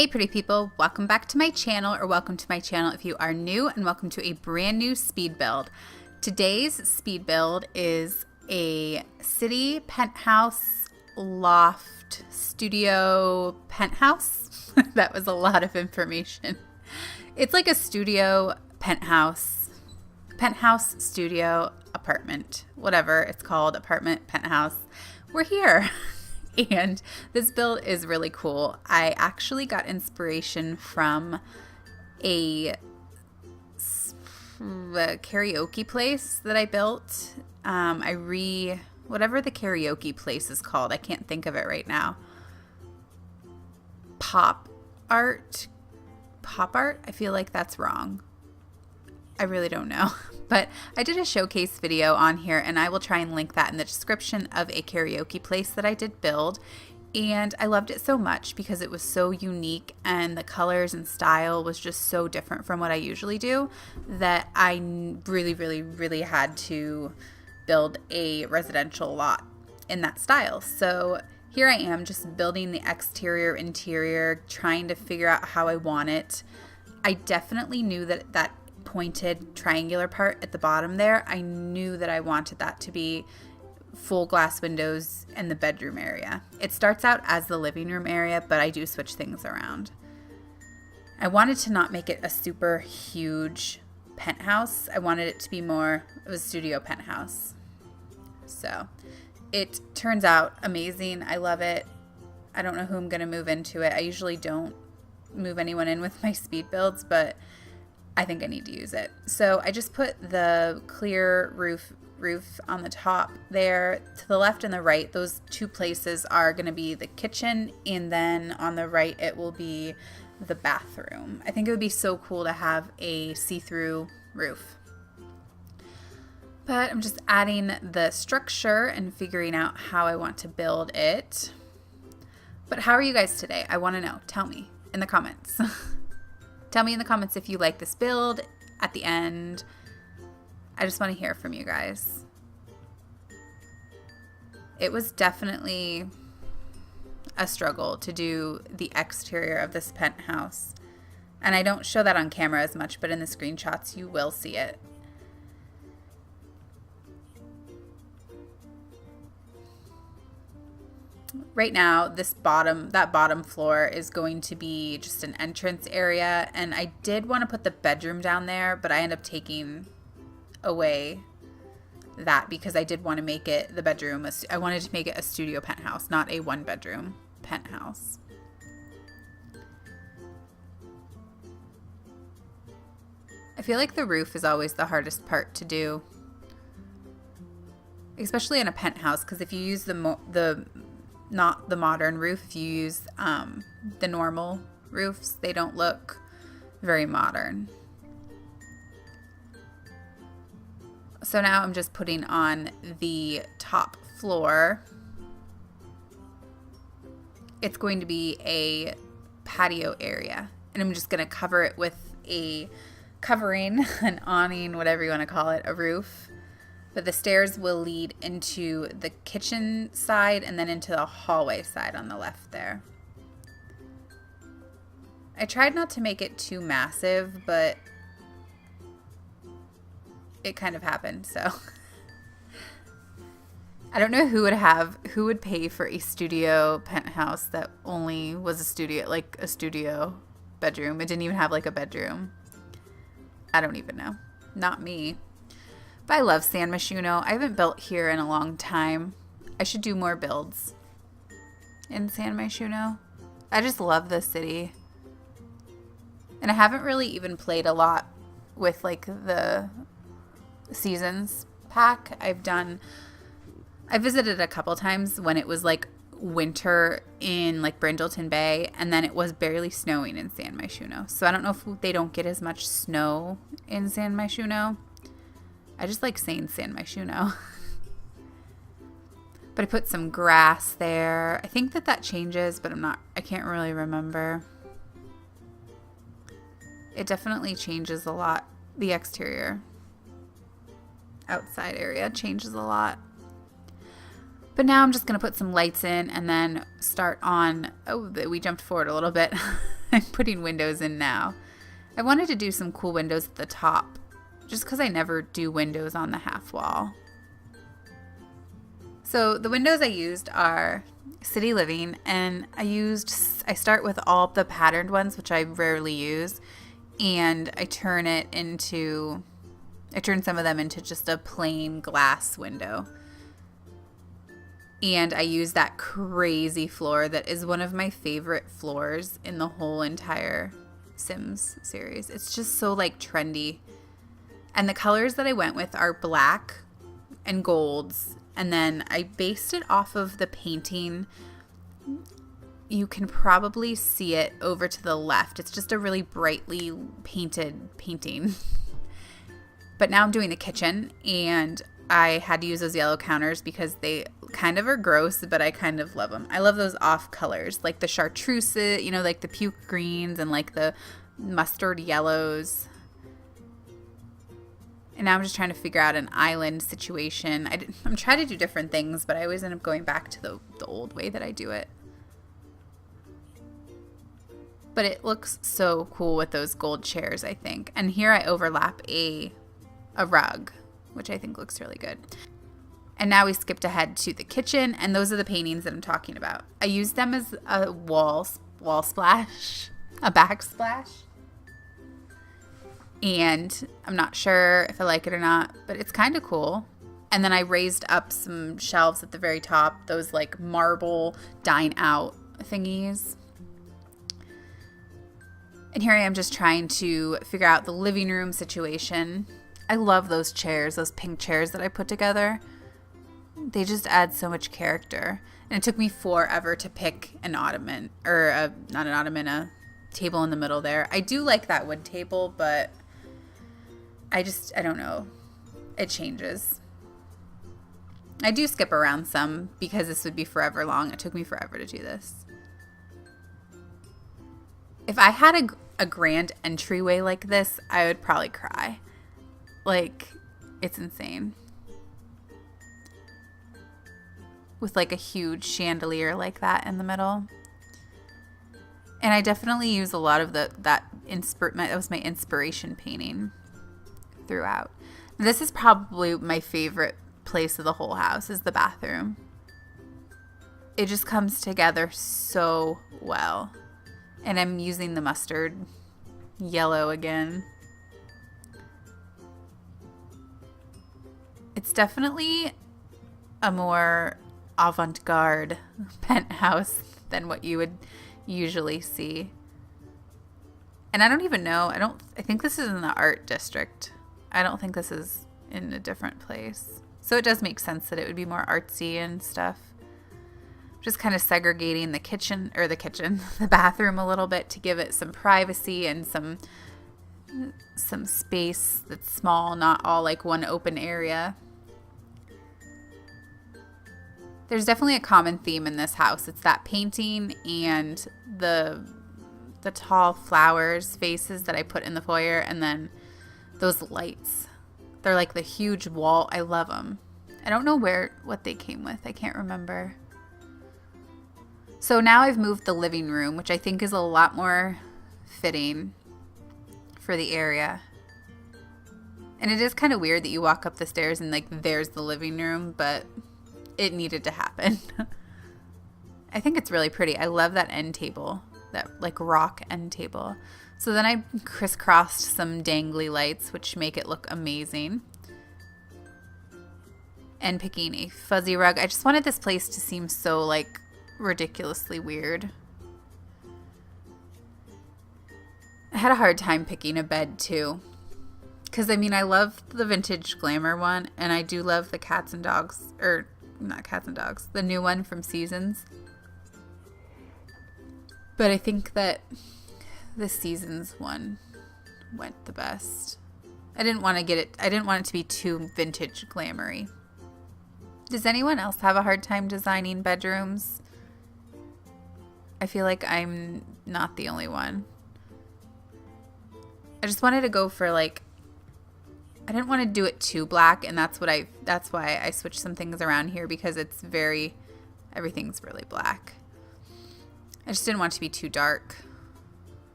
Hey pretty people, welcome back to my channel, or welcome to my channel if you are new, and welcome to a brand new speed build. Today's speed build is a city penthouse loft studio penthouse. That was a lot of information. It's like a studio penthouse studio apartment, whatever it's called, apartment, penthouse. We're here. And this build is really cool. I actually got inspiration from a karaoke place that I built. Whatever the karaoke place is called, I can't think of it right now. Pop art? I feel like that's wrong. I really don't know. But I did a showcase video on here, and I will try and link that in the description of a karaoke place that I did build. And I loved it so much because it was so unique, and the colors and style was just so different from what I usually do, that I really had to build a residential lot in that style. So here I am, just building the exterior, interior, trying to figure out how I want it. I definitely knew that pointed triangular part at the bottom there, I knew that I wanted that to be full glass windows in the bedroom area. It starts out as the living room area, but I do switch things around. I wanted to not make it a super huge penthouse. I wanted it to be more of a studio penthouse. So it turns out amazing. I love it. I don't know who I'm going to move into it. I usually don't move anyone in with my speed builds, but I think I need to use it. So I just put the clear roof on the top there. To the left and the right, those two places are going to be the kitchen, and then on the right it will be the bathroom. I think it would be so cool to have a see-through roof. But I'm just adding the structure and figuring out how I want to build it. But how are you guys today? I want to know. Tell me in the comments. Tell me in the comments if you like this build at the end. I just want to hear from you guys. It was definitely a struggle to do the exterior of this penthouse. And I don't show that on camera as much, but in the screenshots you will see it. Right now, that bottom floor is going to be just an entrance area, and I did want to put the bedroom down there, but I ended up taking away that because I did want to make it the bedroom. I wanted to make it a studio penthouse, not a one-bedroom penthouse. I feel like the roof is always the hardest part to do, especially in a penthouse, because if you use not the modern roof, if you use the normal roofs, they don't look very modern. So now I'm just putting on the top floor. It's going to be a patio area, and I'm just going to cover it with a covering, an awning, whatever you want to call it, a roof. But the stairs will lead into the kitchen side and then into the hallway side on the left there. I tried not to make it too massive, but it kind of happened, so. I don't know who would pay for a studio penthouse that only was a studio bedroom. It didn't even have like a bedroom. I don't even know. Not me. But I love San Myshuno. I haven't built here in a long time. I should do more builds in San Myshuno. I just love this city. And I haven't really even played a lot with like the seasons pack. I visited a couple times when it was like winter in like Brindleton Bay, and then it was barely snowing in San Myshuno. So I don't know if they don't get as much snow in San Myshuno. I just like saying San Myshuno. But I put some grass there. I think that changes, but I can't really remember. It definitely changes a lot. The exterior outside area changes a lot. But now I'm just going to put some lights in and then start on, oh, we jumped forward a little bit, I'm putting windows in now. I wanted to do some cool windows at the top, just because I never do windows on the half wall. So the windows I used are City Living, and I start with all the patterned ones, which I rarely use, and I turn some of them into just a plain glass window. And I use that crazy floor that is one of my favorite floors in the whole entire Sims series. It's just so like trendy. And the colors that I went with are black and golds. And then I based it off of the painting. You can probably see it over to the left. It's just a really brightly painted painting. But now I'm doing the kitchen, and I had to use those yellow counters because they kind of are gross, but I kind of love them. I love those off colors, like the chartreuse, like the puke greens and like the mustard yellows. And now I'm just trying to figure out an island situation. I'm trying to do different things, but I always end up going back to the old way that I do it. But it looks so cool with those gold chairs, I think. And here I overlap a rug, which I think looks really good. And now we skipped ahead to the kitchen, and those are the paintings that I'm talking about. I used them as a wall splash, a backsplash. And I'm not sure if I like it or not, but it's kind of cool. And then I raised up some shelves at the very top, those like marble dine out thingies. And here I am just trying to figure out the living room situation. I love those chairs, those pink chairs that I put together. They just add so much character. And it took me forever to pick an ottoman, or not an ottoman, a table in the middle there. I do like that wood table, but I don't know. It changes. I do skip around some because this would be forever long. It took me forever to do this. If I had a grand entryway like this, I would probably cry. Like, it's insane. With like a huge chandelier like that in the middle. And I definitely use a lot of that was my inspiration painting throughout. This is probably my favorite place of the whole house, is the bathroom. It just comes together so well. And I'm using the mustard yellow again. It's definitely a more avant-garde penthouse than what you would usually see. And I don't even know. I think this is in the art district. I don't think this is in a different place. So it does make sense that it would be more artsy and stuff. Just kind of segregating the bathroom a little bit to give it some privacy and some space that's small, not all like one open area. There's definitely a common theme in this house. It's that painting and the tall flowers vases that I put in the foyer, and then those lights. They're like the huge wall. I love them. I don't know what they came with. I can't remember. So now I've moved the living room, which I think is a lot more fitting for the area. And it is kind of weird that you walk up the stairs and like there's the living room, but it needed to happen. I think it's really pretty. I love that end table, that like rock end table. So then I crisscrossed some dangly lights, which make it look amazing. And picking a fuzzy rug. I just wanted this place to seem so like ridiculously weird. I had a hard time picking a bed too. Because I mean, I love the vintage glamour one, and I do love the cats and dogs, or not cats and dogs, the new one from Seasons. But I think that the Seasons one went the best. I didn't want it to be too vintage glamoury. Does anyone else have a hard time designing bedrooms? I feel like I'm not the only one. I just wanted to go for like, I didn't want to do it too black, and that's why I switched some things around here, because everything's really black. I just didn't want it to be too dark.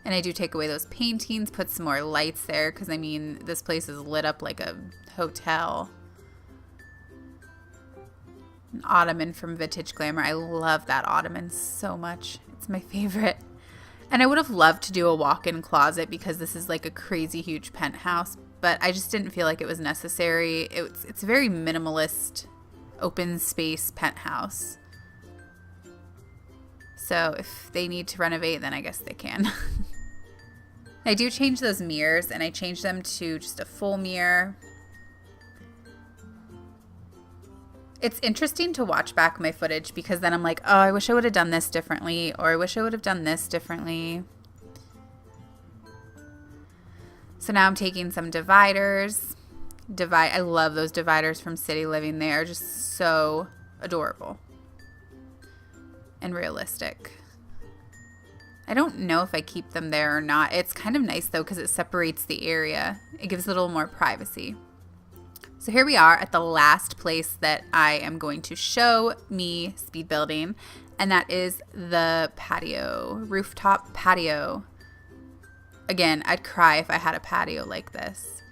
And I do take away those paintings, put some more lights there, because I mean, this place is lit up like a hotel. An ottoman from Vintage Glamour. I love that ottoman so much. It's my favorite. And I would have loved to do a walk-in closet because this is like a crazy huge penthouse, but I just didn't feel like it was necessary. It's a very minimalist, open space penthouse. So if they need to renovate, then I guess they can. I do change those mirrors, and I change them to just a full mirror. It's interesting to watch back my footage because then I'm like, oh, I wish I would have done this differently, or I wish I would have done this differently. So now I'm taking some dividers. I love those dividers from City Living. They are just so adorable and realistic. I don't know if I keep them there or not. It's kind of nice though because it separates the area. It gives it a little more privacy. So here we are at the last place that I am going to show me speed building, and that is the patio, rooftop patio. Again, I'd cry if I had a patio like this.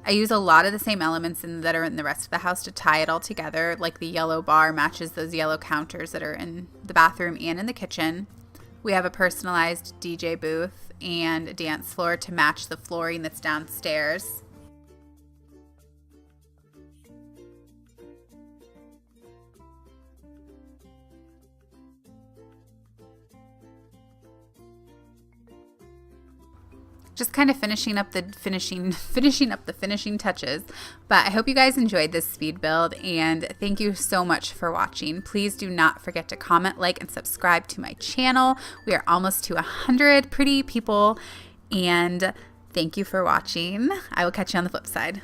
I use a lot of the same elements that are in the rest of the house to tie it all together. Like the yellow bar matches those yellow counters that are in the bathroom and in the kitchen. We have a personalized DJ booth and a dance floor to match the flooring that's downstairs. Just kind of finishing up the finishing touches. But I hope you guys enjoyed this speed build, and thank you so much for watching. Please do not forget to comment, like, and subscribe to my channel. We are almost to 100 pretty people, and thank you for watching. I will catch you on the flip side.